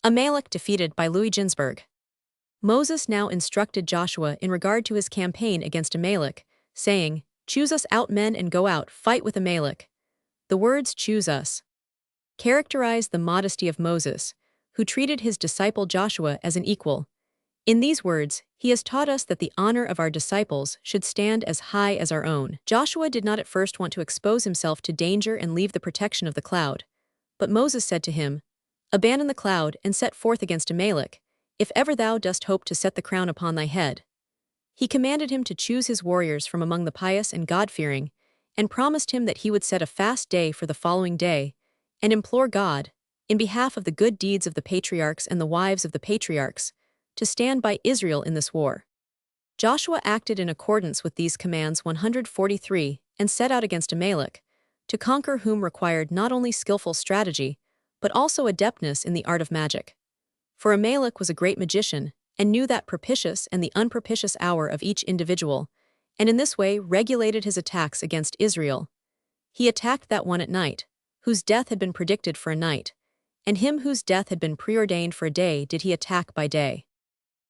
Amalek defeated by Ginzberg. Moses now instructed Joshua in regard to his campaign against Amalek, saying, "Choose us out men and go out, fight with Amalek." The words "choose us" characterize the modesty of Moses, who treated his disciple Joshua as an equal. In these words, he has taught us that the honor of our disciples should stand as high as our own. Joshua did not at first want to expose himself to danger and leave the protection of the cloud. But Moses said to him, "Abandon the cloud and set forth against Amalek, if ever thou dost hope to set the crown upon thy head." He commanded him to choose his warriors from among the pious and God-fearing, and promised him that he would set a fast day for the following day, and implore God, in behalf of the good deeds of the patriarchs and the wives of the patriarchs, to stand by Israel in this war. Joshua acted in accordance with these commands 143 and set out against Amalek, to conquer whom required not only skillful strategy, but also adeptness in the art of magic. For Amalek was a great magician, and knew that propitious and the unpropitious hour of each individual, and in this way regulated his attacks against Israel. He attacked that one at night, whose death had been predicted for a night, and him whose death had been preordained for a day did he attack by day.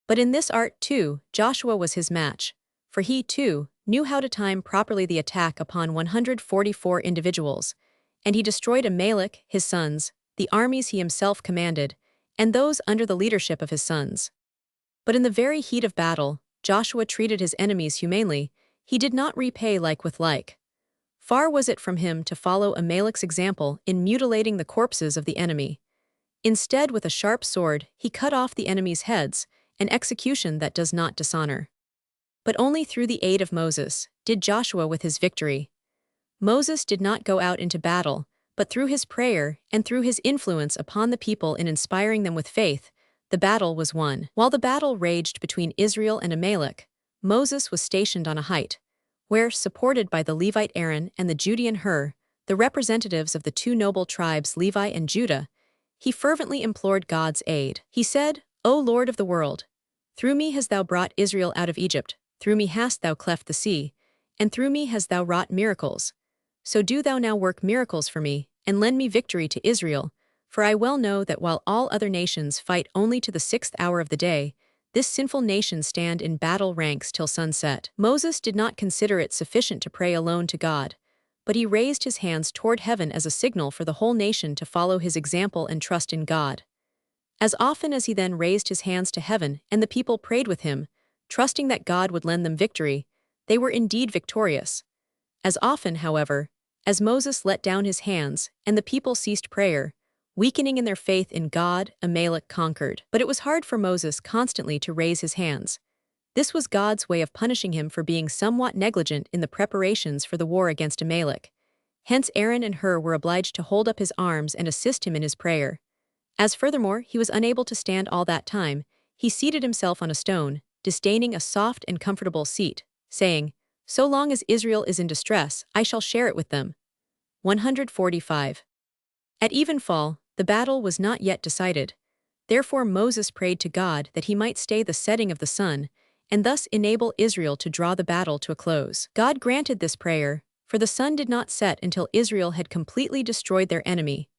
But in this art, too, Joshua was his match, for he, too, knew how to time properly the attack upon 144 individuals, and he destroyed Amalek, his sons, the armies he himself commanded, and those under the leadership of his sons. But in the very heat of battle, Joshua treated his enemies humanely. He did not repay like with like. Far was it from him to follow Amalek's example in mutilating the corpses of the enemy. Instead, with a sharp sword, he cut off the enemy's heads, an execution that does not dishonor. But only through the aid of Moses did Joshua with his victory. Moses did not go out into battle, but through his prayer and through his influence upon the people in inspiring them with faith, the battle was won. While the battle raged between Israel and Amalek, Moses was stationed on a height, where, supported by the Levite Aaron and the Judean Hur, the representatives of the two noble tribes Levi and Judah, he fervently implored God's aid. He said, "O Lord of the world, through me hast thou brought Israel out of Egypt, through me hast thou cleft the sea, and through me hast thou wrought miracles. So do thou now work miracles for me, and lend me victory to Israel, for I well know that while all other nations fight only to the 6th hour of the day, this sinful nation stand in battle ranks till sunset." Moses did not consider it sufficient to pray alone to God, but he raised his hands toward heaven as a signal for the whole nation to follow his example and trust in God. As often as he then raised his hands to heaven and the people prayed with him, trusting that God would lend them victory, they were indeed victorious. As often, however, as Moses let down his hands and the people ceased prayer, weakening in their faith in God, Amalek conquered. But it was hard for Moses constantly to raise his hands. This was God's way of punishing him for being somewhat negligent in the preparations for the war against Amalek. Hence Aaron and Hur were obliged to hold up his arms and assist him in his prayer. As furthermore he was unable to stand all that time, he seated himself on a stone, disdaining a soft and comfortable seat, saying, "So long as Israel is in distress, I shall share it with them." 145. At evenfall, the battle was not yet decided. Therefore Moses prayed to God that he might stay the setting of the sun, and thus enable Israel to draw the battle to a close. God granted this prayer, for the sun did not set until Israel had completely destroyed their enemy.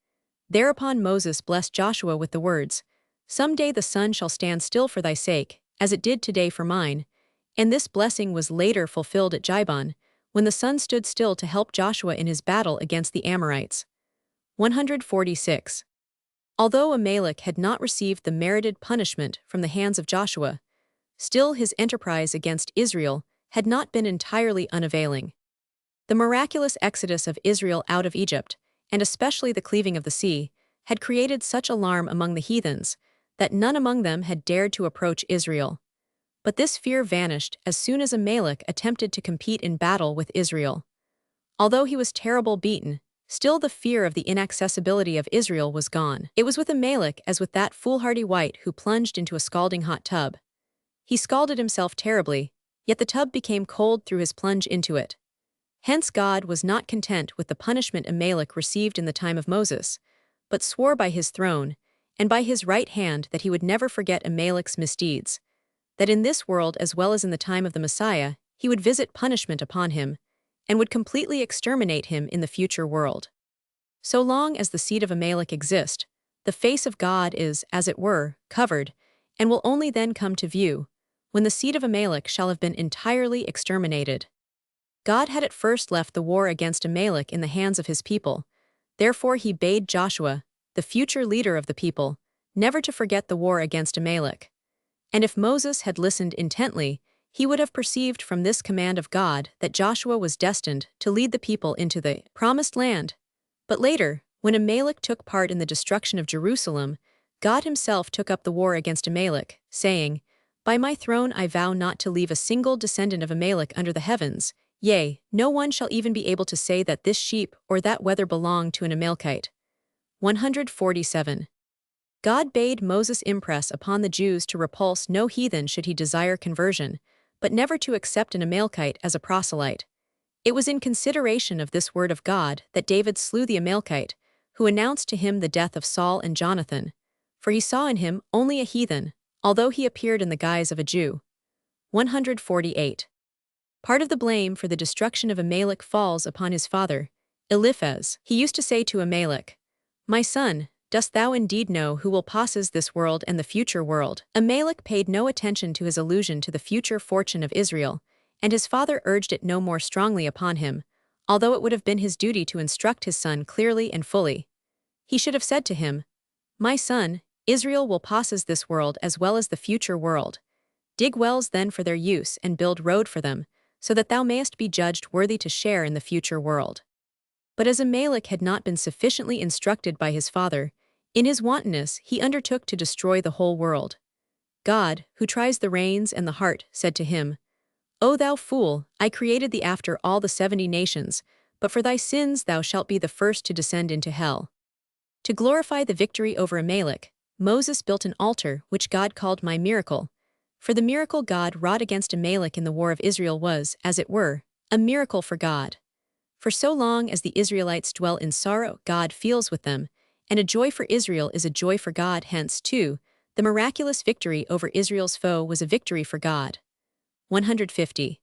Thereupon Moses blessed Joshua with the words, "Some day the sun shall stand still for thy sake, as it did today for mine," and this blessing was later fulfilled at Gibeon, when the sun stood still to help Joshua in his battle against the Amorites. 146. Although Amalek had not received the merited punishment from the hands of Joshua, still his enterprise against Israel had not been entirely unavailing. The miraculous exodus of Israel out of Egypt, and especially the cleaving of the sea, had created such alarm among the heathens that none among them had dared to approach Israel. But this fear vanished as soon as Amalek attempted to compete in battle with Israel. Although he was terribly beaten, still the fear of the inaccessibility of Israel was gone. It was with Amalek as with that foolhardy wight who plunged into a scalding hot tub. He scalded himself terribly, yet the tub became cold through his plunge into it. Hence God was not content with the punishment Amalek received in the time of Moses, but swore by his throne, and by his right hand that he would never forget Amalek's misdeeds, that in this world as well as in the time of the Messiah, he would visit punishment upon him, and would completely exterminate him in the future world. So long as the seed of Amalek exist, the face of God is, as it were, covered, and will only then come to view, when the seed of Amalek shall have been entirely exterminated. God had at first left the war against Amalek in the hands of his people. Therefore he bade Joshua, the future leader of the people, never to forget the war against Amalek. And if Moses had listened intently, he would have perceived from this command of God that Joshua was destined to lead the people into the promised land. But later, when Amalek took part in the destruction of Jerusalem, God himself took up the war against Amalek, saying, "By my throne I vow not to leave a single descendant of Amalek under the heavens, yea, no one shall even be able to say that this sheep or that whether belong to an Amalekite." 147. God bade Moses impress upon the Jews to repulse no heathen should he desire conversion, but never to accept an Amalekite as a proselyte. It was in consideration of this word of God that David slew the Amalekite, who announced to him the death of Saul and Jonathan, for he saw in him only a heathen, although he appeared in the guise of a Jew. 148. Part of the blame for the destruction of Amalek falls upon his father, Eliphaz. He used to say to Amalek, "My son, dost thou indeed know who will possess this world and the future world?" Amalek paid no attention to his allusion to the future fortune of Israel, and his father urged it no more strongly upon him, although it would have been his duty to instruct his son clearly and fully. He should have said to him, "My son, Israel will possess this world as well as the future world. Dig wells then for their use and build road for them, so that thou mayest be judged worthy to share in the future world." But as Amalek had not been sufficiently instructed by his father, in his wantonness he undertook to destroy the whole world. God, who tries the reins and the heart, said to him, "O thou fool, I created thee after all the 70 nations, but for thy sins thou shalt be the first to descend into hell." To glorify the victory over Amalek, Moses built an altar which God called my miracle, for the miracle God wrought against Amalek in the war of Israel was, as it were, a miracle for God. For so long as the Israelites dwell in sorrow, God feels with them, and a joy for Israel is a joy for God. Hence, too, the miraculous victory over Israel's foe was a victory for God. 150.